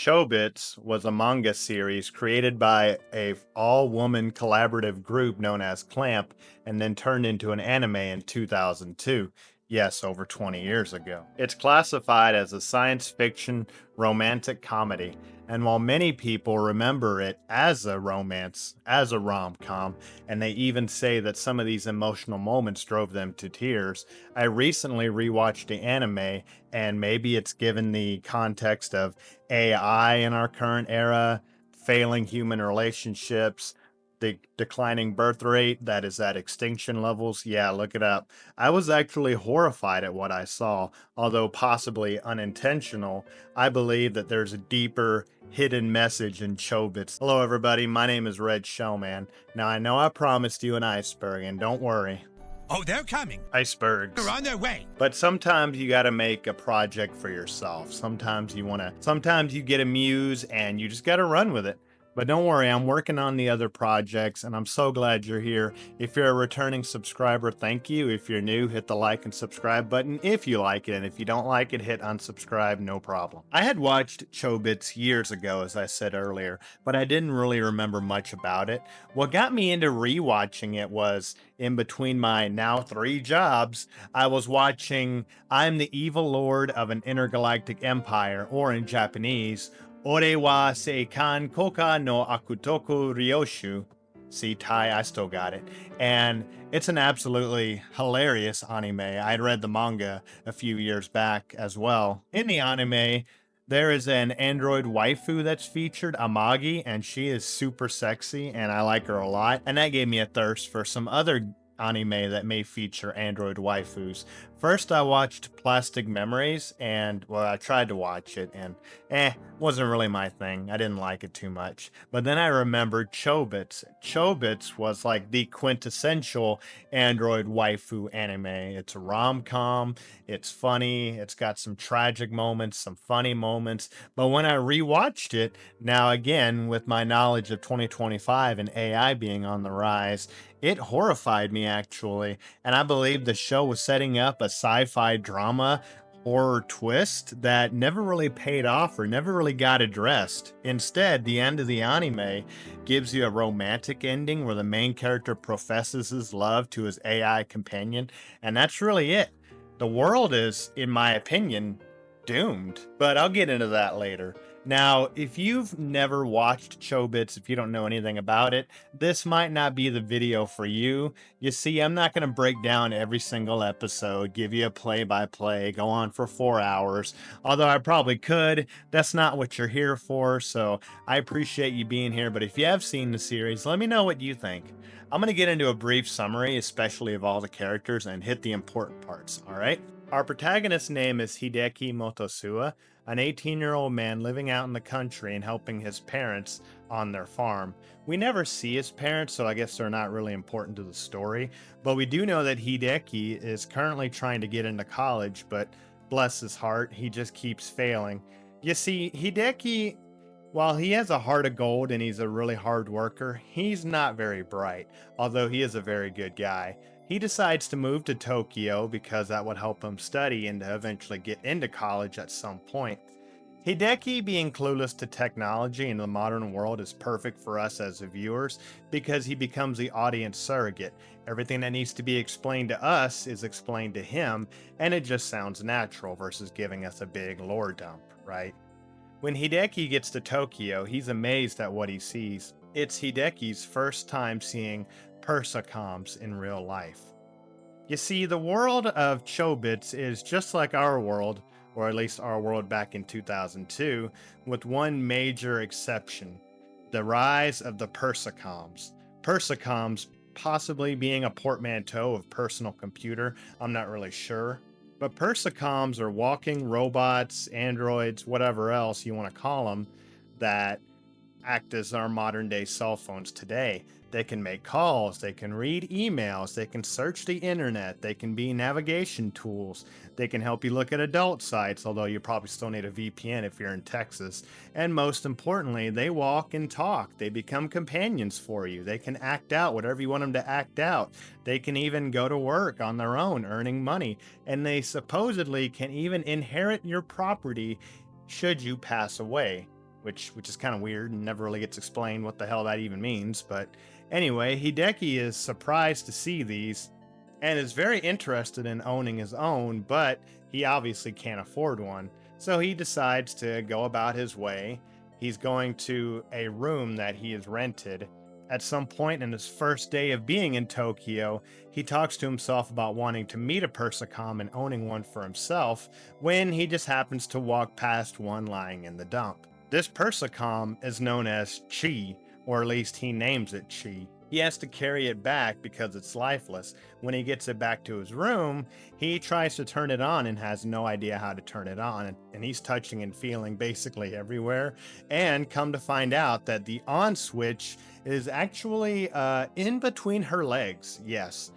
Chobits was a manga series created by a all-woman collaborative group known as Clamp and then turned into an anime in 2002. Yes, over 20 years ago. It's classified as a science fiction romantic comedy, and while many people remember it as a romance, as a rom-com, and they even say that some of these emotional moments drove them to tears, I recently rewatched the anime, and maybe it's given the context of AI in our current era, failing human relationships, the declining birth rate that is at extinction levels. Yeah, look it up. I was actually horrified at what I saw, although possibly unintentional. I believe that there's a deeper hidden message in Chobits. Hello, everybody. My name is Red Shellman. Now, I know I promised you an iceberg, and don't worry, Oh, they're coming. icebergs. They're on their way. But sometimes you got to make a project for yourself. Sometimes sometimes you get a muse and you just got to run with it. But don't worry, I'm working on the other projects and I'm so glad you're here. If you're a returning subscriber, thank you. If you're new, hit the like and subscribe button if you like it. And if you don't like it, hit unsubscribe, no problem. I had watched Chobits years ago, as I said earlier, but I didn't really remember much about it. What got me into rewatching it was in between my now 3 jobs, I was watching I'm the Evil Lord of an Intergalactic Empire, or in Japanese, Ore wa Seikan Koka no Akutoku Ryoshu. See, Thai, I still got it. And it's an absolutely hilarious anime. I'd read the manga a few years back as well. In the anime, there is an android waifu that's featured, Amagi, and she is super sexy, and I like her a lot. And that gave me a thirst for some other anime that may feature android waifus. First, I watched Plastic Memories, and well, I tried to watch it, and wasn't really my thing. I didn't like it too much. But then I remembered Chobits. Chobits was like the quintessential android waifu anime. It's a rom-com, it's funny, it's got some tragic moments, some funny moments. But when I rewatched it, now again, with my knowledge of 2025 and AI being on the rise, it horrified me actually, and I believe the show was setting up a sci-fi drama horror twist that never really paid off or never really got addressed. Instead, the end of the anime gives you a romantic ending where the main character professes his love to his AI companion, and that's really it. The world is, in my opinion, doomed, but I'll get into that later. Now, if you've never watched Chobits, if you don't know anything about it, this might not be the video for you. You see, I'm not going to break down every single episode, give you a play-by-play, go on for 4 hours, although I probably could. That's not what you're here for, so I appreciate you being here, but if you have seen the series, let me know what you think. I'm going to get into a brief summary, especially of all the characters, and hit the important parts, alright? Our protagonist's name is Hideki Motosua, an 18-year-old man living out in the country and helping his parents on their farm. We never see his parents, so I guess they're not really important to the story, but we do know that Hideki is currently trying to get into college, but bless his heart, he just keeps failing. You see, Hideki, while he has a heart of gold and he's a really hard worker, he's not very bright, although he is a very good guy. He decides to move to Tokyo because that would help him study and to eventually get into college at some point. Hideki being clueless to technology in the modern world is perfect for us as viewers because he becomes the audience surrogate. Everything that needs to be explained to us is explained to him, and it just sounds natural versus giving us a big lore dump, right? When Hideki gets to Tokyo, he's amazed at what he sees. It's Hideki's first time seeing persocoms in real life. You see, the world of Chobits is just like our world, or at least our world back in 2002, with one major exception: the rise of the persocoms. Persocoms possibly being a portmanteau of personal computer, I'm not really sure. But persocoms are walking robots, androids, whatever else you want to call them, that act as our modern day cell phones today. They can make calls, they can read emails, they can search the internet, they can be navigation tools, they can help you look at adult sites, although you probably still need a VPN if you're in Texas. And most importantly, they walk and talk. They become companions for you. They can act out whatever you want them to act out. They can even go to work on their own, earning money. And they supposedly can even inherit your property should you pass away. which is kind of weird and never really gets explained what the hell that even means. But anyway, Hideki is surprised to see these and is very interested in owning his own, but he obviously can't afford one. So he decides to go about his way. He's going to a room that he has rented. At some point in his first day of being in Tokyo, he talks to himself about wanting to meet a Persicom and owning one for himself when he just happens to walk past one lying in the dump. This Persicom is known as Chi, or at least he names it Chi. He has to carry it back because it's lifeless. When he gets it back to his room, he tries to turn it on and has no idea how to turn it on. And he's touching and feeling basically everywhere. And come to find out that the on switch is actually in between her legs. Yes.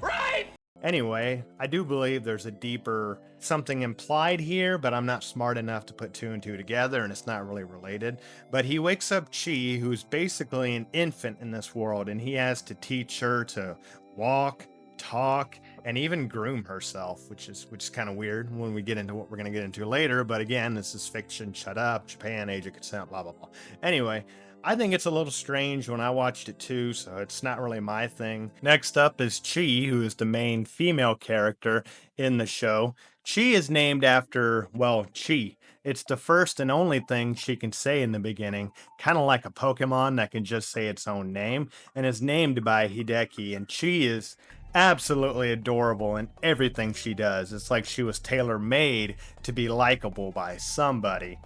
Right! Anyway, I do believe there's a deeper something implied here, but I'm not smart enough to put two and two together, and it's not really related. But he wakes up Chi, who's basically an infant in this world, and he has to teach her to walk, talk, and even groom herself, which is kind of weird when we get into what we're going to get into later. But again, this is fiction. Shut up. Japan, age of consent, blah, blah, blah. Anyway, I think it's a little strange when I watched it too, so it's not really my thing. Next up is Chi, who is the main female character in the show. Chi is named after, well, Chi. It's the first and only thing she can say in the beginning, kind of like a Pokemon that can just say its own name, and is named by Hideki. And Chi is absolutely adorable in everything she does. It's like she was tailor-made to be likable by somebody.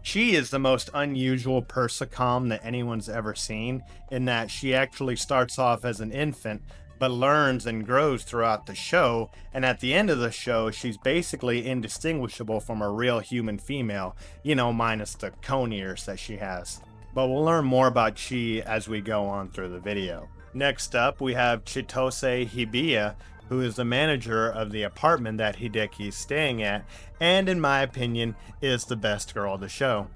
She is the most unusual Persicom that anyone's ever seen, in that she actually starts off as an infant, but learns and grows throughout the show, and at the end of the show, she's basically indistinguishable from a real human female, minus the cone ears that she has. But we'll learn more about Chi as we go on through the video. Next up, we have Chitose Hibiya, who is the manager of the apartment that Hideki is staying at, and in my opinion, is the best girl of the show.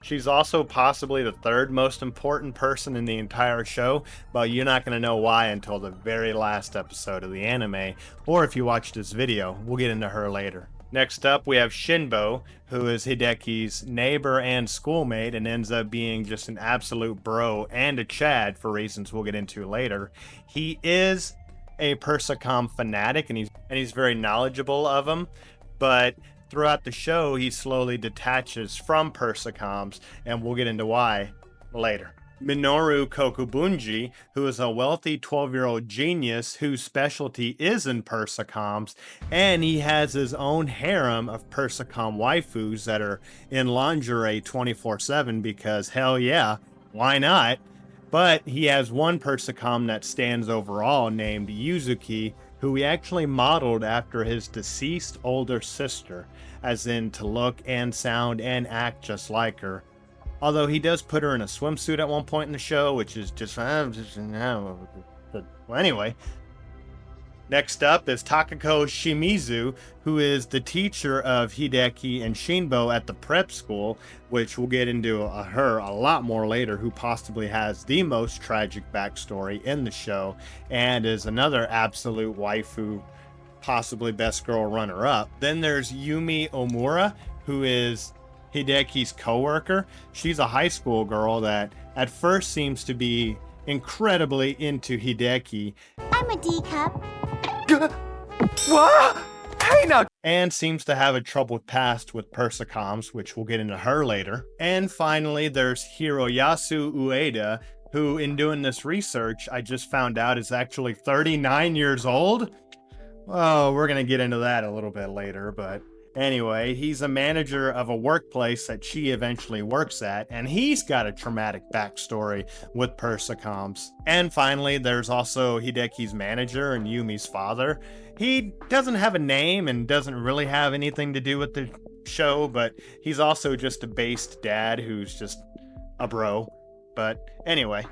She's also possibly the third most important person in the entire show, but you're not going to know why until the very last episode of the anime, or if you watch this video. We'll get into her later. Next up, we have Shinbo, who is Hideki's neighbor and schoolmate and ends up being just an absolute bro and a Chad for reasons we'll get into later. He is a Persicom fanatic and he's very knowledgeable of them, but throughout the show, he slowly detaches from Persicoms, and we'll get into why later. Minoru Kokubunji, who is a wealthy 12-year-old genius whose specialty is in Persicoms, and he has his own harem of Persicom waifus that are in lingerie 24/7 because hell yeah, why not? But he has one Persicom that stands over all named Yuzuki, who he actually modeled after his deceased older sister, as in to look and sound and act just like her. Although he does put her in a swimsuit at one point in the show, which is just well, anyway. Next up is Takako Shimizu, who is the teacher of Hideki and Shinbo at the prep school, which we'll get into her a lot more later, who possibly has the most tragic backstory in the show, and is another absolute waifu, possibly best girl runner-up. Then there's Yumi Omura, who is Hideki's co-worker. She's a high school girl that at first seems to be incredibly into Hideki. I'm a D cup. What? Hey now! And seems to have a troubled past with Persicoms, which we'll get into her later. And finally, there's Hiroyasu Ueda, who in doing this research, I just found out is actually 39 years old. Oh, we're going to get into that a little bit later, but anyway, he's a manager of a workplace that she eventually works at, and he's got a traumatic backstory with Persicoms. And finally, there's also Hideki's manager and Yumi's father. He doesn't have a name and doesn't really have anything to do with the show, but he's also just a based dad who's just a bro. But anyway,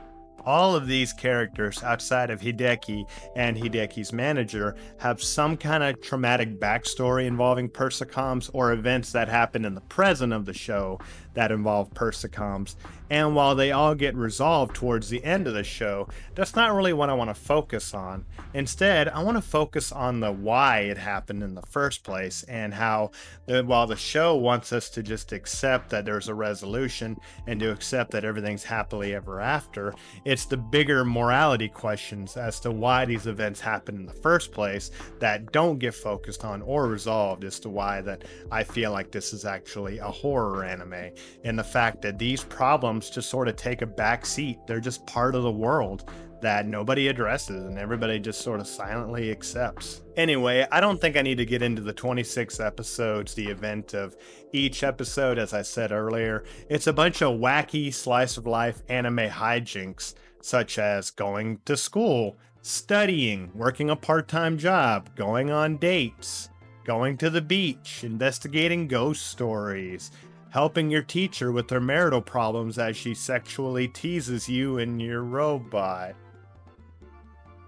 all of these characters outside of Hideki and Hideki's manager have some kind of traumatic backstory involving Persicoms or events that happen in the present of the show that involve Persicoms. And while they all get resolved towards the end of the show, that's not really what I want to focus on. Instead, I want to focus on the why it happened in the first place, and how while the show wants us to just accept that there's a resolution and to accept that everything's happily ever after, it's the bigger morality questions as to why these events happen in the first place that don't get focused on or resolved as to why that I feel like this is actually a horror anime, and the fact that these problems just sort of take a back seat. They're just part of the world that nobody addresses and everybody just sort of silently accepts. Anyway, I don't think I need to get into the 26 episodes, the event of each episode. As I said earlier, it's a bunch of wacky slice of life anime hijinks, such as going to school, studying, working a part-time job, going on dates, going to the beach, investigating ghost stories, helping your teacher with their marital problems as she sexually teases you and your robot,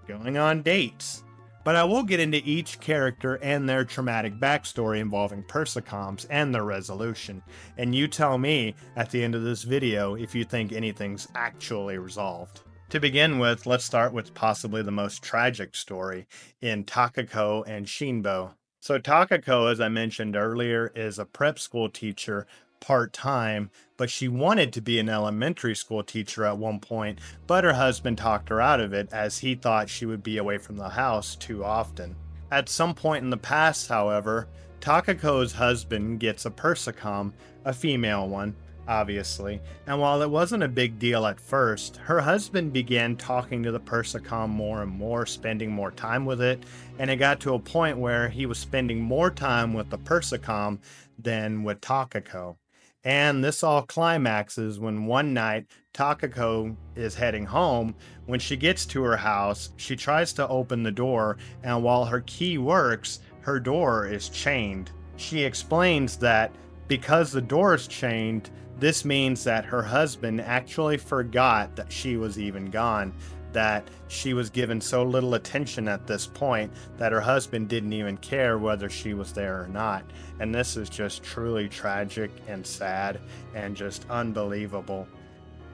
going on dates. But I will get into each character and their traumatic backstory involving persocoms and their resolution, and you tell me at the end of this video if you think anything's actually resolved. To begin with, let's start with possibly the most tragic story in Takako and Shinbo. So Takako, as I mentioned earlier, is a prep school teacher part-time, but she wanted to be an elementary school teacher at one point, but her husband talked her out of it as he thought she would be away from the house too often. At some point in the past, however, Takako's husband gets a persocom, a female one, obviously, and while it wasn't a big deal at first, her husband began talking to the persocom more and more, spending more time with it, and it got to a point where he was spending more time with the persocom than with Takako. And this all climaxes when one night Takako is heading home. When she gets to her house, she tries to open the door, and while her key works, her door is chained. She explains that because the door is chained, this means that her husband actually forgot that she was even gone, that she was given so little attention at this point that her husband didn't even care whether she was there or not. And this is just truly tragic and sad and just unbelievable.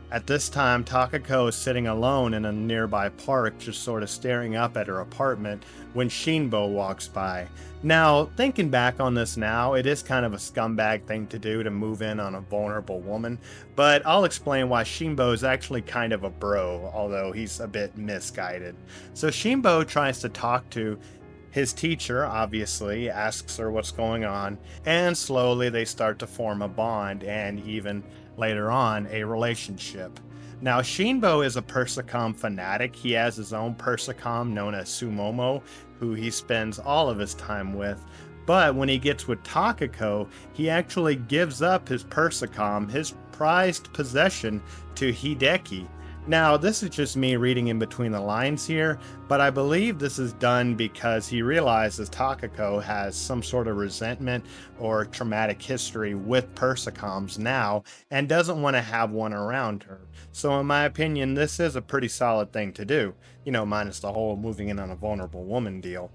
At this time, Takako is sitting alone in a nearby park, just sort of staring up at her apartment when Shinbo walks by. Now, thinking back on this now, it is kind of a scumbag thing to do to move in on a vulnerable woman, but I'll explain why Shinbo is actually kind of a bro, although he's a bit misguided. So Shinbo tries to talk to his teacher, obviously, asks her what's going on, and slowly they start to form a bond and even later on a relationship. Now, Shinbo is a persocom fanatic. He has his own persocom known as Sumomo, who he spends all of his time with. But when he gets with Takako, he actually gives up his persocom, his prized possession, to Hideki. Now, this is just me reading in between the lines here, but I believe this is done because he realizes Takako has some sort of resentment or traumatic history with persocoms now and doesn't want to have one around her. So in my opinion, this is a pretty solid thing to do, minus the whole moving in on a vulnerable woman deal.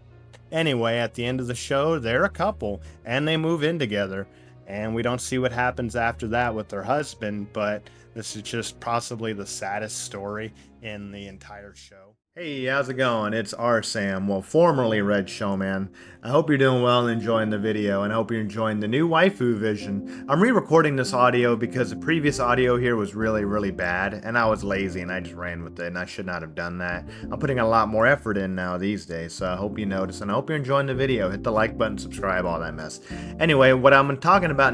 Anyway, at the end of the show, they're a couple and they move in together. And we don't see what happens after that with their husband, but this is just possibly the saddest story in the entire show. Hey, how's it going? It's Sam, well, formerly Red Showman. I hope you're doing well and enjoying the video, and I hope you're enjoying the new waifu vision. I'm re-recording this audio because the previous audio here was really, really bad, and I was lazy and I just ran with it, and I should not have done that. I'm putting a lot more effort in now these days, so I hope you notice, and I hope you're enjoying the video. Hit the like button, subscribe, all that mess. Anyway, what I'm talking about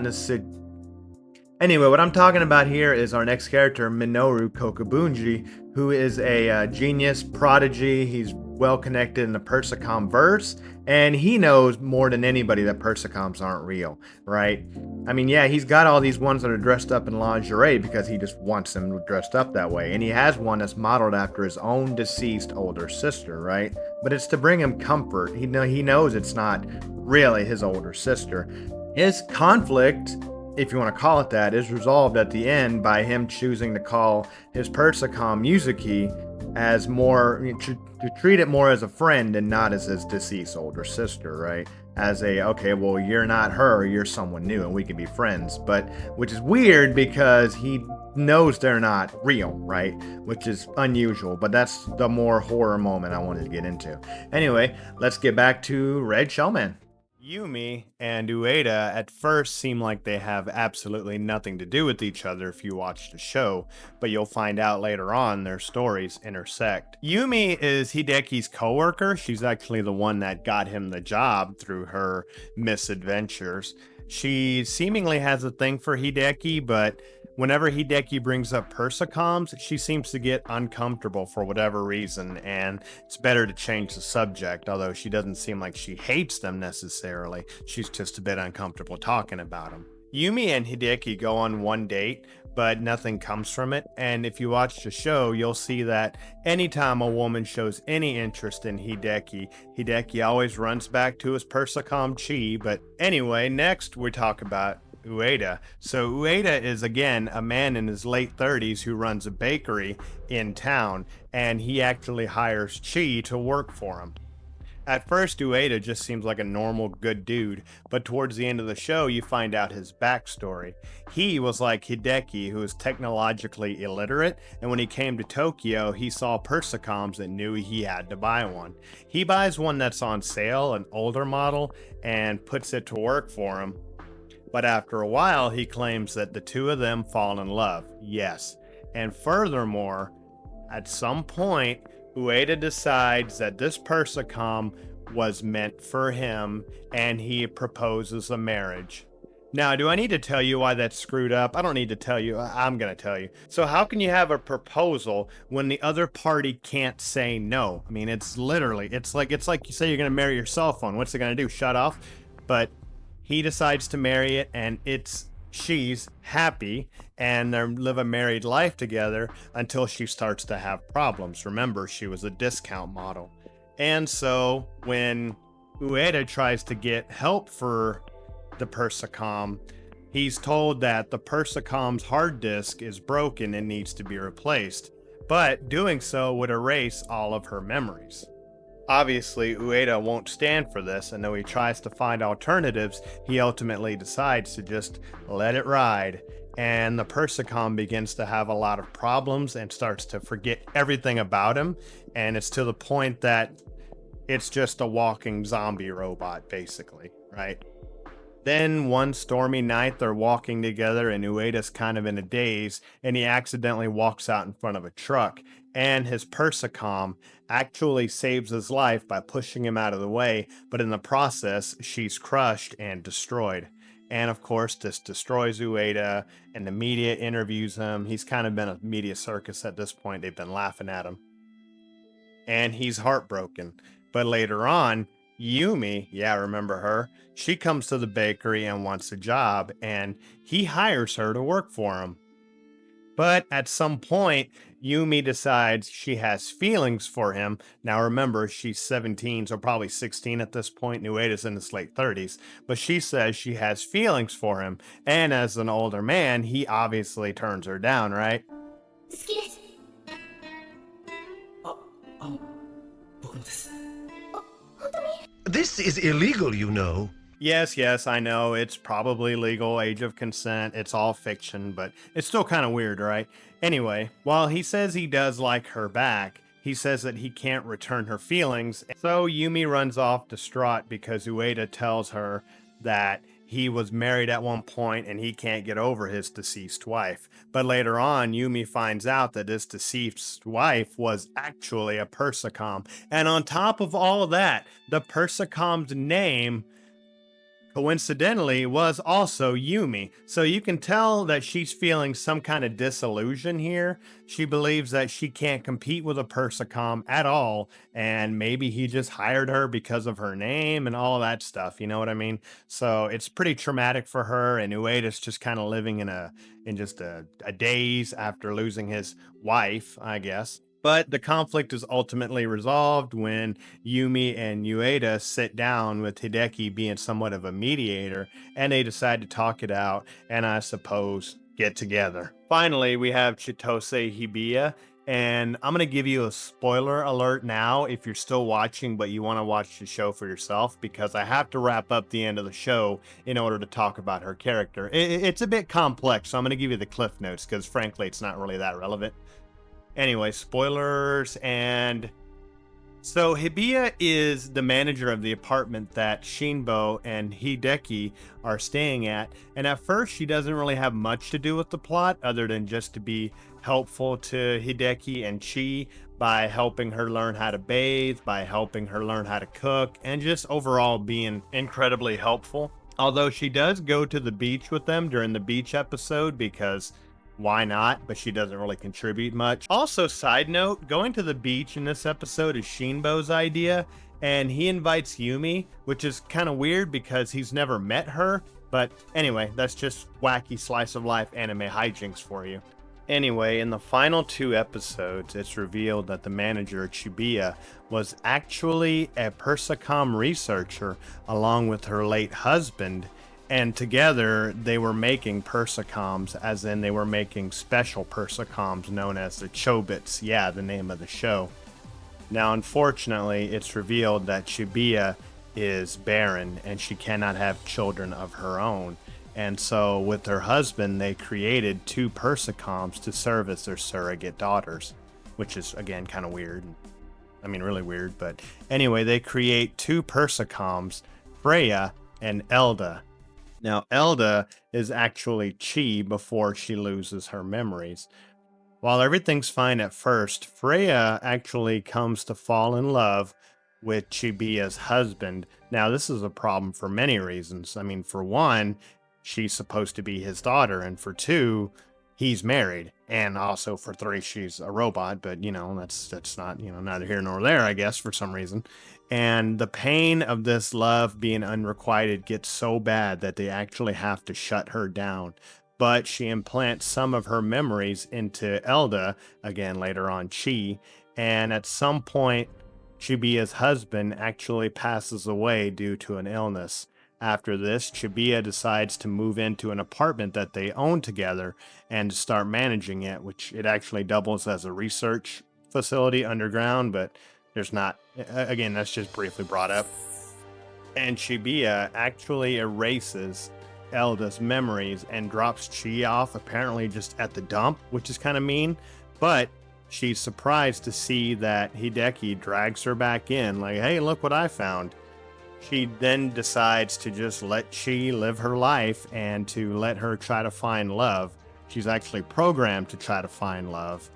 here is our next character, Minoru Kokubunji, who is a genius prodigy. He's well connected in the persocom verse, and he knows more than anybody that persocoms aren't real, right? I mean, yeah, he's got all these ones that are dressed up in lingerie because he just wants them dressed up that way, and he has one that's modeled after his own deceased older sister, right? But it's to bring him comfort. He knows it's not really his older sister. His conflict, if you want to call it that, is resolved at the end by him choosing to call his persocom Yuzuki as more, to treat it more as a friend and not as his deceased older sister, right? As a, okay, well, you're not her, you're someone new and we can be friends. But, which is weird because he knows they're not real, right? Which is unusual, but that's the more horror moment I wanted to get into. Anyway, let's get back to Red Shellman. Yumi and Ueda at first seem like they have absolutely nothing to do with each other if you watch the show, but you'll find out later on their stories intersect. Yumi is Hideki's coworker. She's actually the one that got him the job through her misadventures. She seemingly has a thing for Hideki, but whenever Hideki brings up persicoms, she seems to get uncomfortable for whatever reason, and it's better to change the subject, although she doesn't seem like she hates them necessarily. She's just a bit uncomfortable talking about them. Yumi and Hideki go on one date, but nothing comes from it. And if you watch the show, you'll see that anytime a woman shows any interest in Hideki, Hideki always runs back to his Persicom Chi. But anyway, next we talk about Ueda. So Ueda is again a man in his late 30s who runs a bakery in town, and he actually hires Chi to work for him. At first, Ueda just seems like a normal, good dude, but towards the end of the show, you find out his backstory. He was like Hideki, who is technologically illiterate, and when he came to Tokyo, he saw Persicoms and knew he had to buy one. He buys one that's on sale, an older model, and puts it to work for him. But after a while, he claims that the two of them fall in love. Yes. And furthermore, at some point, Ueda decides that this Persicom was meant for him, and he proposes a marriage. Now, do I need to tell you why that's screwed up? I don't need to tell you. I'm going to tell you. So how can you have a proposal when the other party can't say no? I mean, it's literally, it's like you say you're going to marry your cell phone. What's it going to do? Shut off? But he decides to marry it, and she's happy, and they live a married life together until she starts to have problems. Remember, she was a discount model. And so when Ueda tries to get help for the Persicom, he's told that the Persicom's hard disk is broken and needs to be replaced, but doing so would erase all of her memories. Obviously, Ueda won't stand for this, and though he tries to find alternatives, he ultimately decides to just let it ride. And the Persicom begins to have a lot of problems and starts to forget everything about him. And it's to the point that it's just a walking zombie robot, basically, right? Then one stormy night, they're walking together, and Ueda's kind of in a daze, and he accidentally walks out in front of a truck. And his Persicom actually saves his life by pushing him out of the way, but in the process, she's crushed and destroyed. And of course, this destroys Ueda, and the media interviews him. He's kind of been a media circus at this point. They've been laughing at him. And he's heartbroken. But later on, Yumi, yeah, remember her? She comes to the bakery and wants a job, and he hires her to work for him. But at some point, Yumi decides she has feelings for him. Now remember, she's 17, so probably 16 at this point. Ueda's in his late 30s. But she says she has feelings for him. And as an older man, he obviously turns her down, right? This is illegal, you know. Yes, I know. It's probably legal, age of consent. It's all fiction, but it's still kind of weird, right? Anyway, while he says he does like her back, he says that he can't return her feelings. So Yumi runs off distraught because Ueda tells her that he was married at one point and he can't get over his deceased wife. But later on, Yumi finds out that this deceased wife was actually a Persicom. And on top of all of that, the Persicom's name coincidentally was also Yumi. So you can tell that she's feeling some kind of disillusion here. She believes that she can't compete with a Persicom at all, and maybe he just hired her because of her name and all that stuff, you know what I mean? So it's pretty traumatic for her, and Ueda's just kind of living in just a daze after losing his wife, I guess. But the conflict is ultimately resolved when Yumi and Ueda sit down, with Hideki being somewhat of a mediator, and they decide to talk it out and, I suppose, get together. Finally, we have Chitose Hibiya, And I'm going to give you a spoiler alert now if you're still watching, but you want to watch the show for yourself, because I have to wrap up the end of the show in order to talk about her character. It's a bit complex, so I'm going to give you the cliff notes because, frankly, it's not really that relevant. Anyway, spoilers. And so Hibiya is the manager of the apartment that Shinbo and Hideki are staying at. And at first, she doesn't really have much to do with the plot other than just to be helpful to Hideki and Chi by helping her learn how to bathe, by helping her learn how to cook, and just overall being incredibly helpful. Although she does go to the beach with them during the beach episode because why not? But she doesn't really contribute much. Also, side note, going to the beach in this episode is Shinbo's idea, and he invites Yumi, which is kind of weird because he's never met her. But anyway, that's just wacky slice of life anime hijinks for you. Anyway, in the final 2 episodes, it's revealed that the manager, Chibiya, was actually a Persicom researcher along with her late husband, and together they were making Persicoms, as in they were making special Persicoms known as the Chobits. Yeah, the name of the show. Now, unfortunately, it's revealed that Chibiya is barren and she cannot have children of her own. And so, with her husband, they created 2 Persicoms to serve as their surrogate daughters, which is, again, kind of weird. I mean, really weird. But anyway, they create 2 Persicoms, Freya and Elda. Now, Elda is actually Chi before she loses her memories. While everything's fine at first, Freya actually comes to fall in love with Chibiya's husband. Now, this is a problem for many reasons. I mean, for one, she's supposed to be his daughter, and for two, he's married. And also for three, she's a robot, but that's not, neither here nor there, I guess, for some reason. And the pain of this love being unrequited gets so bad that they actually have to shut her down. But she implants some of her memories into Elda, again later on Chi, and at some point, Chibiya's husband actually passes away due to an illness. After this, Chibiya decides to move into an apartment that they own together and start managing it, which it actually doubles as a research facility underground, but there's not, again, that's just briefly brought up. And Chibiya actually erases Elda's memories and drops Chi off, apparently just at the dump, which is kind of mean. But she's surprised to see that Hideki drags her back in, like, hey, look what I found. She then decides to just let Chi live her life and to let her try to find love. She's actually programmed to try to find love.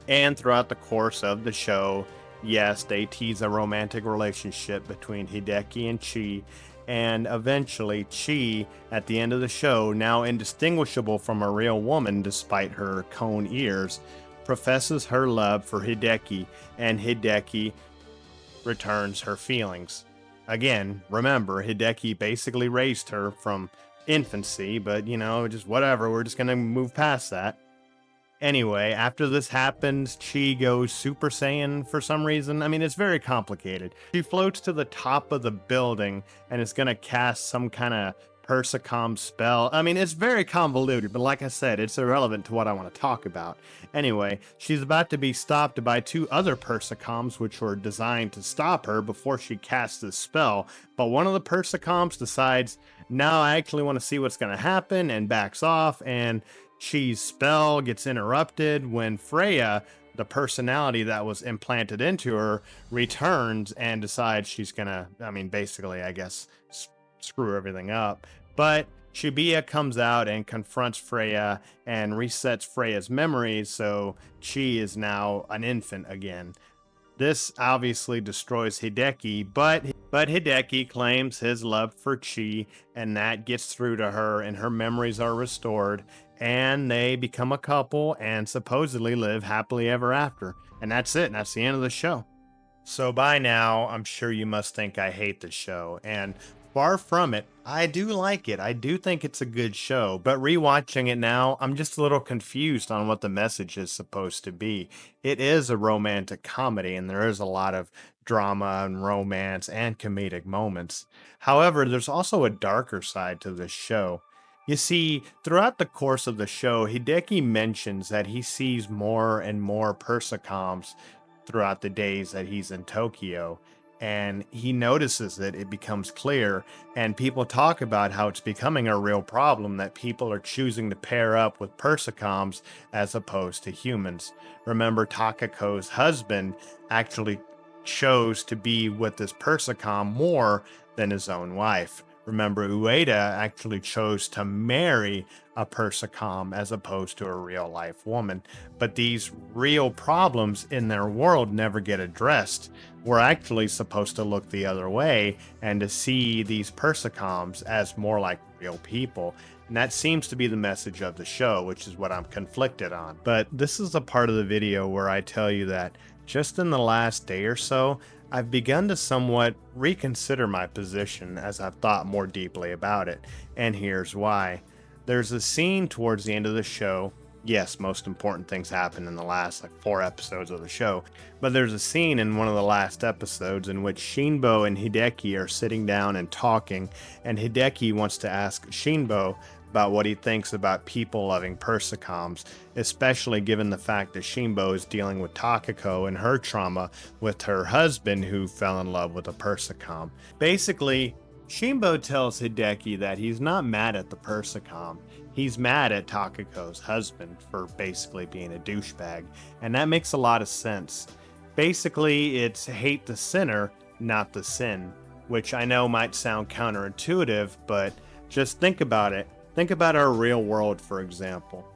And throughout the course of the show, yes, they tease a romantic relationship between Hideki and Chi, and eventually Chi, at the end of the show, now indistinguishable from a real woman despite her cone ears, professes her love for Hideki, and Hideki returns her feelings. Again, remember, Hideki basically raised her from infancy, but just whatever, we're just gonna move past that. Anyway, after this happens, Chi goes Super Saiyan for some reason. I mean, it's very complicated. She floats to the top of the building and is going to cast some kind of Persicom spell. I mean, it's very convoluted, but like I said, it's irrelevant to what I want to talk about. Anyway, she's about to be stopped by 2 other Persicoms, which were designed to stop her before she casts this spell. But one of the Persicoms decides, now I actually want to see what's going to happen, and backs off, and Chi's spell gets interrupted when Freya, the personality that was implanted into her, returns and decides she's gonna, basically, I guess, screw everything up. But Shibuya comes out and confronts Freya and resets Freya's memories, so Chi is now an infant again. This obviously destroys Hideki, but Hideki claims his love for Chi, and that gets through to her, and her memories are restored, and they become a couple and supposedly live happily ever after. And that's it, and that's the end of the show. So by now, I'm sure you must think I hate the show, and far from it. I do like it. I do think it's a good show, but rewatching it now, I'm just a little confused on what the message is supposed to be. It is a romantic comedy, and there is a lot of drama and romance and comedic moments. However, there's also a darker side to this show. You see, throughout the course of the show, Hideki mentions that he sees more and more persocoms throughout the days that he's in Tokyo. And he notices that it becomes clear, and people talk about how it's becoming a real problem that people are choosing to pair up with persocoms as opposed to humans. Remember, Takako's husband actually chose to be with this persocom more than his own wife. Remember, Ueda actually chose to marry a persocom as opposed to a real life woman. But these real problems in their world never get addressed. We're actually supposed to look the other way and to see these persocoms as more like real people. And that seems to be the message of the show, which is what I'm conflicted on. But this is a part of the video where I tell you that just in the last day or so, I've begun to somewhat reconsider my position as I've thought more deeply about it, and here's why. There's a scene towards the end of the show. Yes, most important things happen in the last 4 episodes of the show, but there's a scene in one of the last episodes in which Shinbo and Hideki are sitting down and talking, and Hideki wants to ask Shinbo about what he thinks about people loving persocoms, especially given the fact that Shinbo is dealing with Takako and her trauma with her husband who fell in love with a persocom. Basically, Shinbo tells Hideki that he's not mad at the persocom. He's mad at Takako's husband for basically being a douchebag, and that makes a lot of sense. Basically, it's hate the sinner, not the sin, which I know might sound counterintuitive, but just think about it. Think about our real world, for example.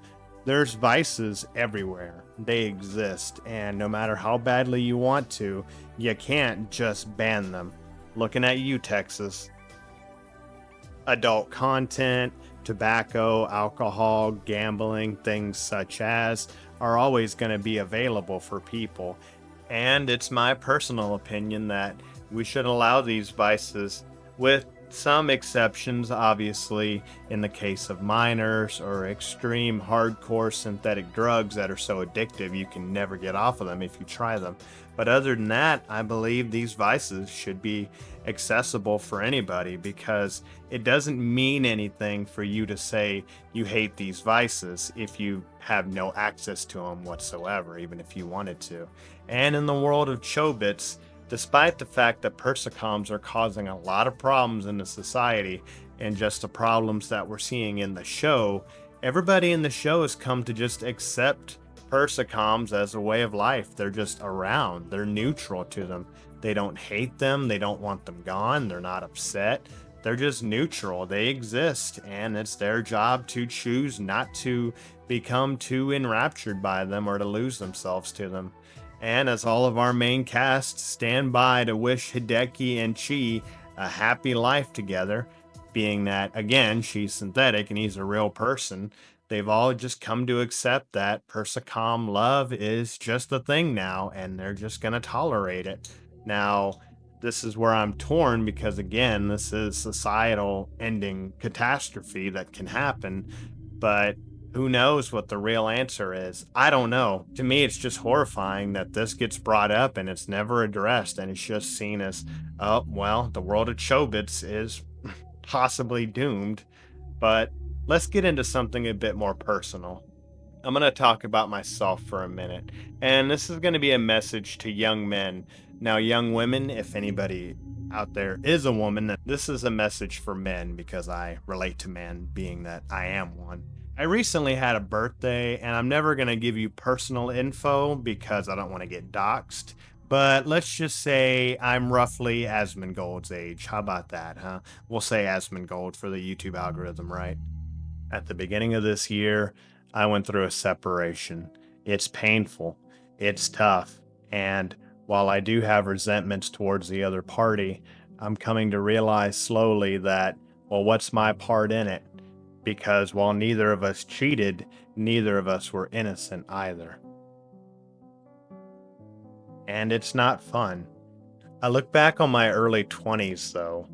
There's vices everywhere. They exist, and no matter how badly you want to, you can't just ban them. Looking at you, Texas. Adult content, tobacco, alcohol, gambling, things such as are always going to be available for people. And it's my personal opinion that we should allow these vices, with some exceptions, obviously, in the case of minors or extreme hardcore synthetic drugs that are so addictive you can never get off of them if you try them. But other than that, I believe these vices should be accessible for anybody, because it doesn't mean anything for you to say you hate these vices if you have no access to them whatsoever, even if you wanted to. And in the world of Chobits, despite the fact that persocoms are causing a lot of problems in the society and just the problems that we're seeing in the show, everybody in the show has come to just accept persocoms as a way of life. They're just around. They're neutral to them. They don't hate them. They don't want them gone. They're not upset. They're just neutral. They exist, and it's their job to choose not to become too enraptured by them or to lose themselves to them. And as all of our main cast stand by to wish Hideki and Chi a happy life together, being that, again, she's synthetic and he's a real person, they've all just come to accept that persocom love is just a thing now, and they're just going to tolerate it. Now, this is where I'm torn, because, again, this is societal ending catastrophe that can happen, but who knows what the real answer is? I don't know. To me, it's just horrifying that this gets brought up and it's never addressed, and it's just seen as, oh, well, the world of Chobits is possibly doomed. But let's get into something a bit more personal. I'm going to talk about myself for a minute, and this is going to be a message to young men. Now, young women, if anybody out there is a woman, this is a message for men because I relate to men, being that I am one. I recently had a birthday, and I'm never going to give you personal info because I don't want to get doxxed. But let's just say I'm roughly Asmongold's age. How about that, huh? We'll say Asmongold for the YouTube algorithm, right? At the beginning of this year, I went through a separation. It's painful, it's tough, and while I do have resentments towards the other party, I'm coming to realize slowly that, well, what's my part in it? Because while neither of us cheated, neither of us were innocent either. And it's not fun. I look back on my early 20s, though,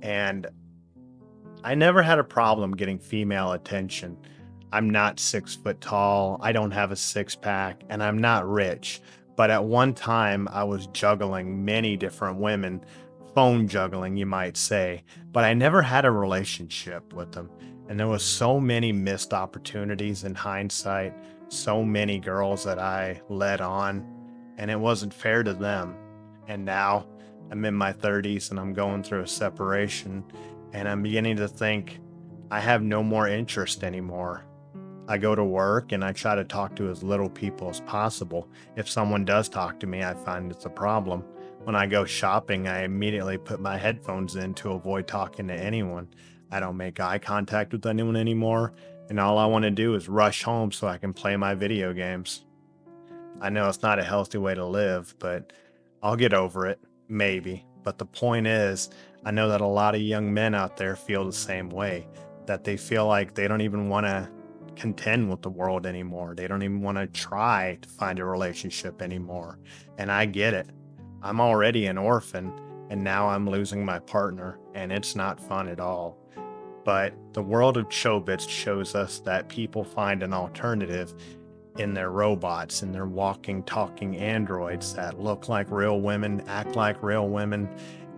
and I never had a problem getting female attention. I'm not 6 foot tall, I don't have a six pack, and I'm not rich. But at one time, I was juggling many different women, phone juggling, you might say, but I never had a relationship with them. And there was so many missed opportunities in hindsight, so many girls that I led on, and it wasn't fair to them. And now I'm in my 30s and I'm going through a separation, and I'm beginning to think I have no more interest anymore. I go to work and I try to talk to as little people as possible. If someone does talk to me, I find it's a problem. When I go shopping, I immediately put my headphones in to avoid talking to anyone. I don't make eye contact with anyone anymore, and all I want to do is rush home so I can play my video games. I know it's not a healthy way to live, but I'll get over it, maybe. But the point is, I know that a lot of young men out there feel the same way, that they feel like they don't even want to contend with the world anymore. They don't even want to try to find a relationship anymore. And I get it. I'm already an orphan, and now I'm losing my partner, and it's not fun at all. But the world of Chobits shows us that people find an alternative in their robots, in their walking, talking androids that look like real women, act like real women,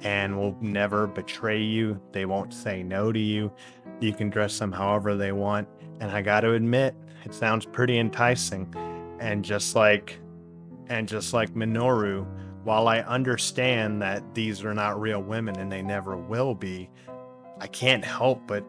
and will never betray you. They won't say no to you. You can dress them however they want. And I got to admit, it sounds pretty enticing. And just like Minoru, while I understand that these are not real women and they never will be, I can't help but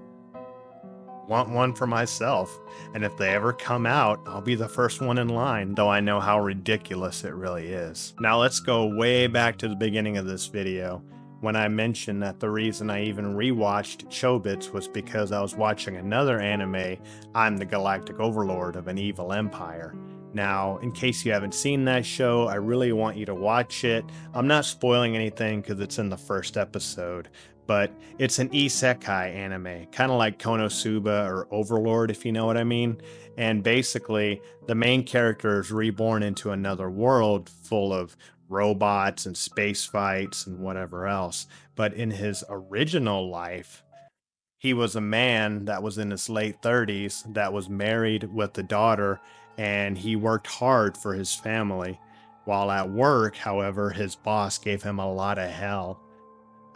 want one for myself. And if they ever come out, I'll be the first one in line, though I know how ridiculous it really is. Now let's go way back to the beginning of this video, when I mentioned that the reason I even rewatched Chobits was because I was watching another anime, I'm the Galactic Overlord of an Evil Empire. Now, in case you haven't seen that show, I really want you to watch it. I'm not spoiling anything because it's in the first episode, but it's an isekai anime, kind of like Konosuba or Overlord, if you know what I mean. And basically, the main character is reborn into another world full of robots and space fights and whatever else. But in his original life, he was a man that was in his late 30s that was married with a daughter, and he worked hard for his family. While at work, however, his boss gave him a lot of hell.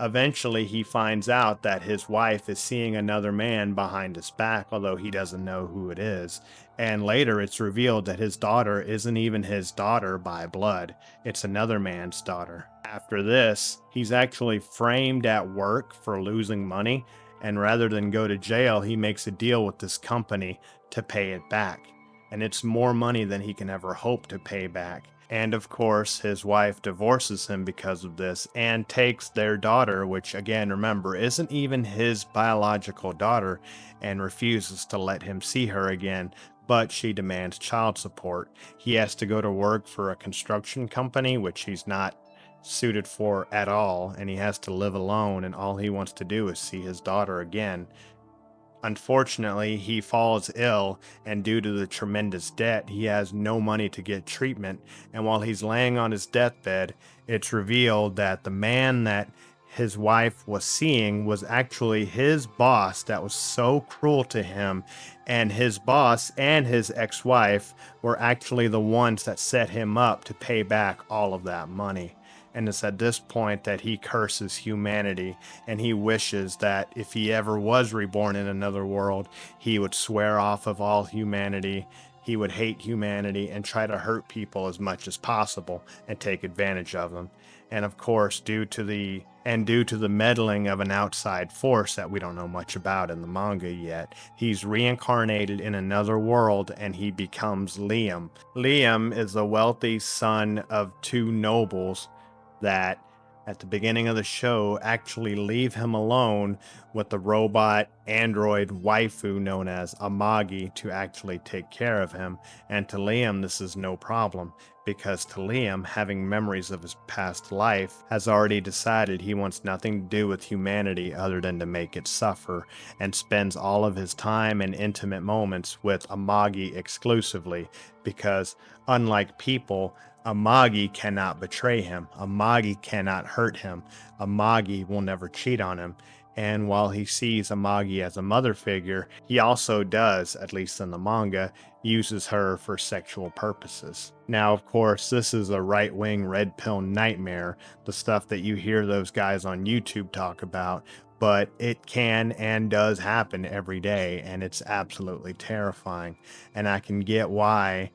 Eventually, he finds out that his wife is seeing another man behind his back, although he doesn't know who it is. And later, it's revealed that his daughter isn't even his daughter by blood, it's another man's daughter. After this, he's actually framed at work for losing money, and rather than go to jail, he makes a deal with this company to pay it back. And it's more money than he can ever hope to pay back. And of course, his wife divorces him because of this and takes their daughter, which again, remember, isn't even his biological daughter, and refuses to let him see her again, but she demands child support. He has to go to work for a construction company, which he's not suited for at all, and he has to live alone, and all he wants to do is see his daughter again. Unfortunately, he falls ill, and due to the tremendous debt, he has no money to get treatment. And while he's laying on his deathbed, it's revealed that the man that his wife was seeing was actually his boss that was so cruel to him. And his boss and his ex wife were actually the ones that set him up to pay back all of that money. And it's at this point that he curses humanity, and he wishes that if he ever was reborn in another world, he would swear off of all humanity. He would hate humanity and try to hurt people as much as possible and take advantage of them. And of course, due to the meddling of an outside force that we don't know much about in the manga yet, he's reincarnated in another world and he becomes Liam. Liam is a wealthy son of two nobles that at the beginning of the show actually leave him alone with the robot android waifu known as Amagi to actually take care of him. And to Liam, this is no problem, because to Liam, having memories of his past life, has already decided he wants nothing to do with humanity other than to make it suffer, and spends all of his time and intimate moments with Amagi exclusively, because unlike people, Amagi cannot betray him. Amagi cannot hurt him. Amagi will never cheat on him. And while he sees Amagi as a mother figure, he also does, at least in the manga, uses her for sexual purposes. Now, of course, this is a right-wing red pill nightmare, the stuff that you hear those guys on YouTube talk about, but it can and does happen every day, and it's absolutely terrifying. And I can get why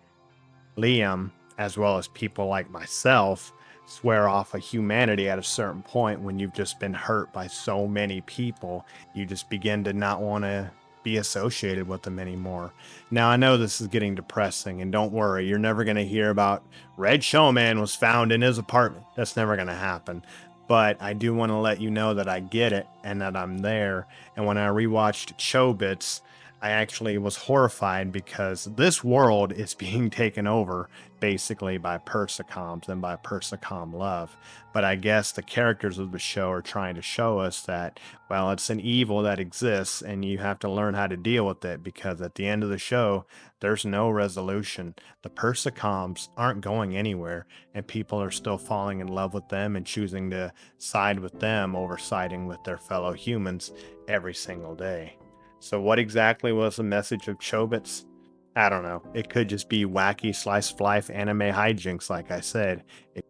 Liam, as well as people like myself, swear off of humanity at a certain point. When you've just been hurt by so many people, you just begin to not want to be associated with them anymore. Now, I know this is getting depressing, and don't worry, you're never going to hear about Red Showman was found in his apartment. That's never going to happen. But I do want to let you know that I get it and that I'm there. And when I rewatched Chobits, I actually was horrified because this world is being taken over basically by Persicoms and by Persicom love. But I guess the characters of the show are trying to show us that, well, it's an evil that exists and you have to learn how to deal with it, because at the end of the show, there's no resolution. The Persicoms aren't going anywhere, and people are still falling in love with them and choosing to side with them over siding with their fellow humans every single day. So what exactly was the message of Chobits? I don't know. It could just be wacky slice of life anime hijinks, like I said.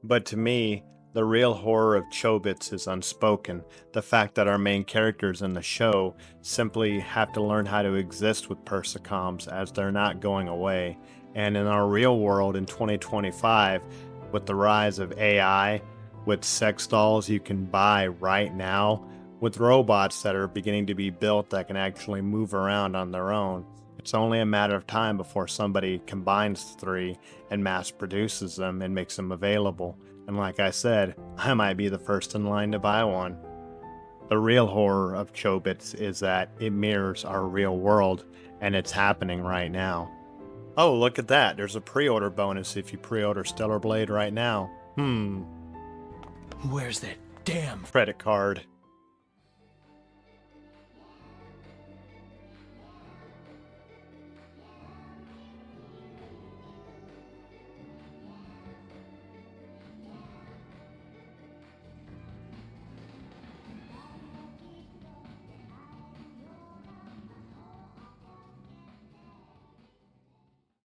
But to me, the real horror of Chobits is unspoken. The fact that our main characters in the show simply have to learn how to exist with Persicoms, as they're not going away. And in our real world in 2025, with the rise of AI, with sex dolls you can buy right now, with robots that are beginning to be built that can actually move around on their own, it's only a matter of time before somebody combines the three and mass produces them and makes them available. And like I said, I might be the first in line to buy one. The real horror of Chobits is that it mirrors our real world, and it's happening right now. Oh, look at that. There's a pre-order bonus if you pre-order Stellar Blade right now. Where's that damn Credit card.